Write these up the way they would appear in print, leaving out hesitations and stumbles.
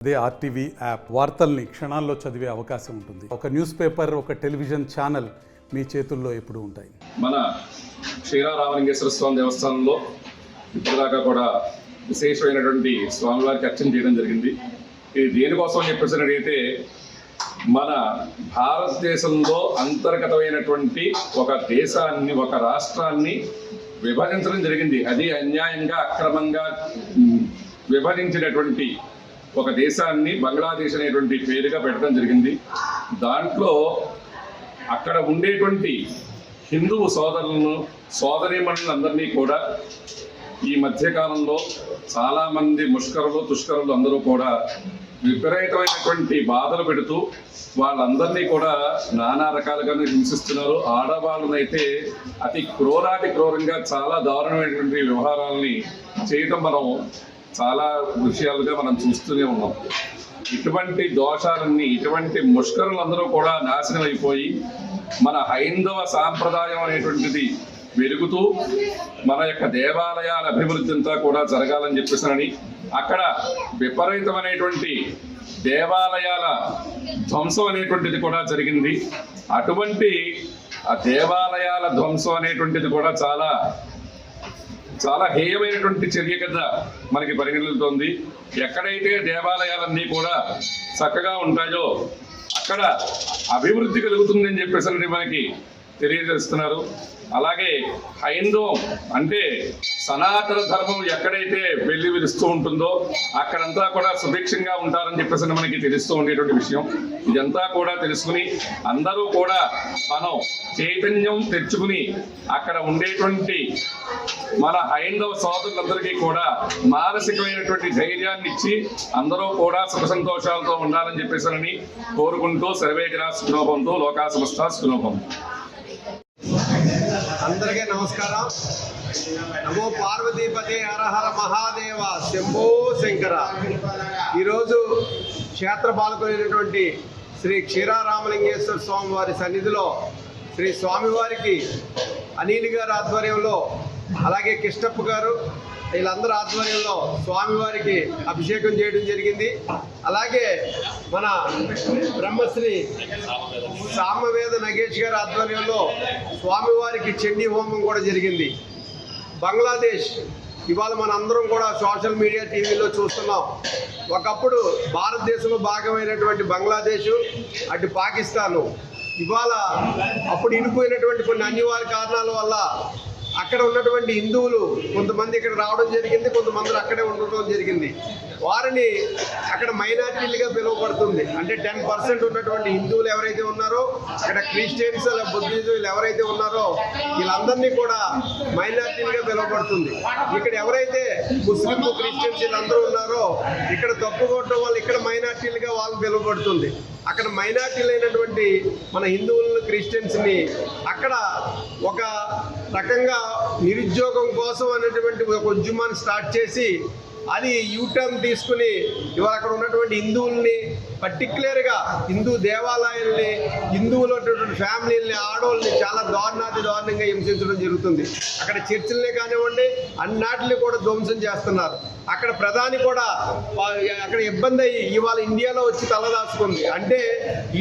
అదే RTV app వార్తల్ని క్షణాల్లో చదివే అవకాశం ఉంటుంది. ఒక న్యూస్ పేపర్, ఒక టెలివిజన్ ఛానల్ మీ చేతుల్లో ఎప్పుడూ ఉంటాయి. మన క్షీరారామలింగేశ్వర స్వామి దేవస్థానంలో ఇప్పటిదాకా కూడా విశేషమైనటువంటి స్వామివారికి అర్చన చేయడం జరిగింది. ఇది దేనికోసం చెప్పేసి అడిగితే మన భారతదేశంలో అంతర్గతమైనటువంటి ఒక దేశాన్ని, ఒక రాష్ట్రాన్ని విభజించడం జరిగింది. అది అన్యాయంగా అక్రమంగా విభజించినటువంటి ఒక దేశాన్ని బంగ్లాదేశ్ అనేటువంటి పేరుగా పెట్టడం జరిగింది. దాంట్లో అక్కడ ఉండేటువంటి హిందూ సోదరులను, సోదరీమణులందరినీ కూడా ఈ మధ్యకాలంలో చాలామంది ముష్కరులు, తుష్కరులు అందరూ కూడా విపరీతమైనటువంటి బాధలు పెడుతూ వాళ్ళందరినీ కూడా నానా రకాలుగా హింసిస్తున్నారు. ఆడవాళ్ళనైతే అతి క్రూరంగా చాలా దారుణమైనటువంటి వ్యవహారాలని చేయటం మనం చాలా విషయాలుగా మనం చూస్తూనే ఉన్నాం. ఇటువంటి దోషాలన్నీ, ఇటువంటి ముష్కరులందరూ కూడా నాశనం అయిపోయి మన హైందవ సాంప్రదాయం అనేటువంటిది వెలుగుతూ మన యొక్క దేవాలయాల అభివృద్ధి అంతా కూడా జరగాలని చెప్పేసానని అక్కడ విపరీతమైనటువంటి దేవాలయాల ధ్వంసం అనేటువంటిది కూడా జరిగింది. అటువంటి ఆ దేవాలయాల ధ్వంసం అనేటువంటిది కూడా చాలా హేయమైనటువంటి చర్య కింద మనకి పరిగణిస్తుంది. ఎక్కడైతే దేవాలయాలన్నీ కూడా చక్కగా ఉంటాయో అక్కడ అభివృద్ధి కలుగుతుందని చెప్పేసి మనకి తెలియజేస్తున్నారు. అలాగే హైందవం అంటే సనాతన ధర్మం ఎక్కడైతే వెళ్లి విరుస్తూ ఉంటుందో అక్కడంతా కూడా సుభిక్షంగా ఉంటారని చెప్పేసి మనకి తెలుస్తూ ఉండేటువంటి విషయం. ఇదంతా కూడా తెలుసుకుని అందరూ కూడా మనం చైతన్యం తెచ్చుకుని అక్కడ ఉండేటువంటి మన హైందవ సోదరులందరికీ కూడా మానసికమైనటువంటి ధైర్యాన్ని ఇచ్చి అందరూ కూడా సుఖ సంతోషాలతో ఉండాలని చెప్పేసి కోరుకుంటూ సర్వే జనా సుఖినో భవంతు, లోకా సమస్తా సుఖినో భవంతు. అందరికీ నమస్కారం. నమో పార్వతీపతి, హర హర మహాదేవ, శంభో శంకర. ఈరోజు క్షేత్ర పాల్గొనేటువంటి శ్రీ క్షీరారామలింగేశ్వర స్వామి వారి సన్నిధిలో శ్రీ స్వామివారికి అనిల్ గారి ఆధ్వర్యంలో, అలాగే కిష్టప్ప గారు, వీళ్ళందరూ ఆధ్వర్యంలో స్వామివారికి అభిషేకం చేయడం జరిగింది. అలాగే మన బ్రహ్మశ్రీ సామవేద నగేష్ గారి ఆధ్వర్యంలో స్వామివారికి చండీ హోమం కూడా జరిగింది. బంగ్లాదేశ్ ఇవాళ మన అందరం కూడా సోషల్ మీడియా, టీవీలో చూస్తున్నాం. ఒకప్పుడు భారతదేశంలో భాగమైనటువంటి బంగ్లాదేశ్, అటు పాకిస్తాను ఇవాళ అప్పుడు ఇనిపోయినటువంటి కొన్ని అనివార్య కారణాల వల్ల అక్కడ ఉన్నటువంటి హిందువులు కొంతమంది ఇక్కడ రావడం జరిగింది, కొంతమంది అక్కడే ఉండటం జరిగింది. వారిని అక్కడ మైనారిటీలుగా పిలువబడుతుంది. అంటే 10% ఉన్నటువంటి హిందువులు ఎవరైతే ఉన్నారో, అక్కడ క్రిస్టియన్స్, బుద్ధిజులు ఎవరైతే ఉన్నారో వీళ్ళందరినీ కూడా మైనారిటీలుగా పిలువబడుతుంది. ఇక్కడ ఎవరైతే ముస్లిం, క్రిస్టియన్స్ వీళ్ళందరూ ఉన్నారో ఇక్కడ తప్పుకోవటం వల్ల ఇక్కడ మైనారిటీలుగా వాళ్ళు పిలువబడుతుంది. అక్కడ మైనారిటీలు అయినటువంటి మన హిందువులను, క్రిస్టియన్స్ని అక్కడ ఒక రకంగా నిరుద్యోగం కోసం అనేటువంటి ఒక ఉద్యమాన్ని స్టార్ట్ చేసి అది యూటర్న్ తీసుకుని ఇవాళ అక్కడ ఉన్నటువంటి హిందువుల్ని, పర్టిక్యులర్గా హిందూ దేవాలయాల్ని, హిందువులు ఫ్యామిలీల్ని, ఆడవాళ్ళని చాలా దారుణంగా హింసించడం జరుగుతుంది. అక్కడ చర్చిల్నే కానివ్వండి, అన్నిటిని కూడా ధ్వంసం చేస్తున్నారు. అక్కడ ప్రధాని కూడా అక్కడ ఇబ్బంది అయ్యి ఇవాళ ఇండియాలో వచ్చి తలదాచుకుంది. అంటే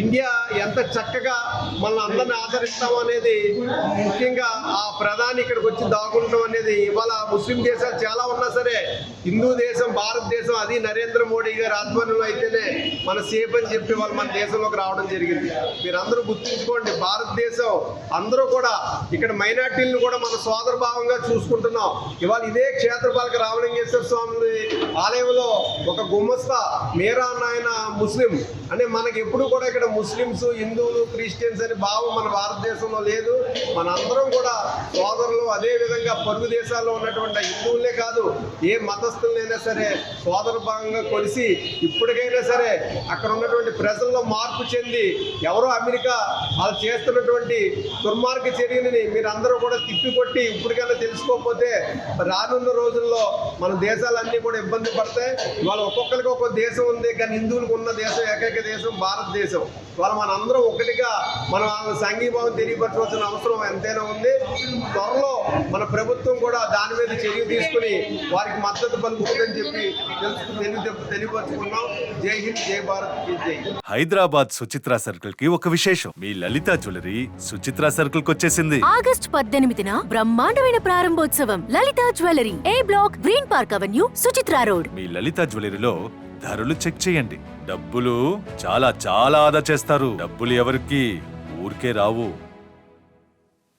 ఇండియా ఎంత చక్కగా మనల్ని అందరినీ ఆదరిస్తాం అనేది, ముఖ్యంగా ఆ ప్రధాని ఇక్కడికి వచ్చి దాగుండడం అనేది, ఇవాళ ముస్లిం దేశాలు చాలా ఉన్నా సరే హిందూ దేశం, భారతదేశం, అది నరేంద్ర మోడీ గారి ఆధ్వర్యంలో అయితేనే మన సేఫ్ అని చెప్పి వాళ్ళు మన దేశంలోకి రావడం జరిగింది. మీరందరూ గుర్తుంచుకోండి, భారతదేశం అందరూ కూడా ఇక్కడ మైనార్టీలను కూడా మన సోదర భావంగా చూసుకుంటున్నాం. ఇవాళ ఇదే క్షేత్రపాలక రామలింగేశ్వర స్వామి ఆలయంలో ఒక గుమస్తా మీరా నాయన ముస్లిం, అంటే మనకి ఎప్పుడు కూడా ఇక్కడ ముస్లిమ్స్, హిందువులు, క్రిస్టియన్స్ అనే భావం మన భారతదేశంలో లేదు. మనందరం కూడా సోదరులు. అదేవిధంగా పొరుగు దేశాల్లో ఉన్నటువంటి హిందువులే కాదు, ఏ మతస్థులైనా సరే సోదర భావంగా కొలిసి ఇప్పటికైనా సరే అక్కడ ఉన్నటువంటి ప్రజల్లో మార్పు చెంది ఎవరో అమెరికా వాళ్ళు చేస్తున్నటువంటి దుర్మార్గ చర్యని మీరందరూ కూడా తిప్పికొట్టి ఇప్పటికైనా తెలుసుకోకపోతే రానున్న రోజుల్లో మన దేశాలన్నీ కూడా ఇబ్బంది పడతాయి. ఇవాళ ఒక్కొక్కరికి ఒక్కొక్క దేశం ఉంది, కానీ హిందువులకు ఉన్న దేశం ఏకైక దేశం భారతదేశం. ఇవాళ మనందరం ఒకటిగా మన సంఘీభావం తెలియపరచవలసిన అవసరం ఎంతైనా ఉంది. త్వరలో మన ప్రభుత్వం కూడా దాని మీద చర్య తీసుకుని వారికి మద్దతు పలుకుతుందని చెప్పి తెలియపరుచుకున్నాం. జై హింద్, జై భారత్ కి జై. హైదరాబాద్ సుచిత్ర సర్కిల్ కి ఒక విశేషం. మీ లలిత జ్యువెలరీ సుచిత్ర సర్కిల్ కి వచ్చేసింది. ఆగస్ట్ 18న బ్రహ్మాండమైన ప్రారంభోత్సవం. Lalitha jewellery, A block, green park avenue, Suchitra road. మీ లలిత జ్యువెలరీలో ధరలు చెక్ చేయండి. డబ్బులు చాలా చాలా ఆదా చేస్తారు. డబ్బులు ఎవరికి ఊరికే రావు.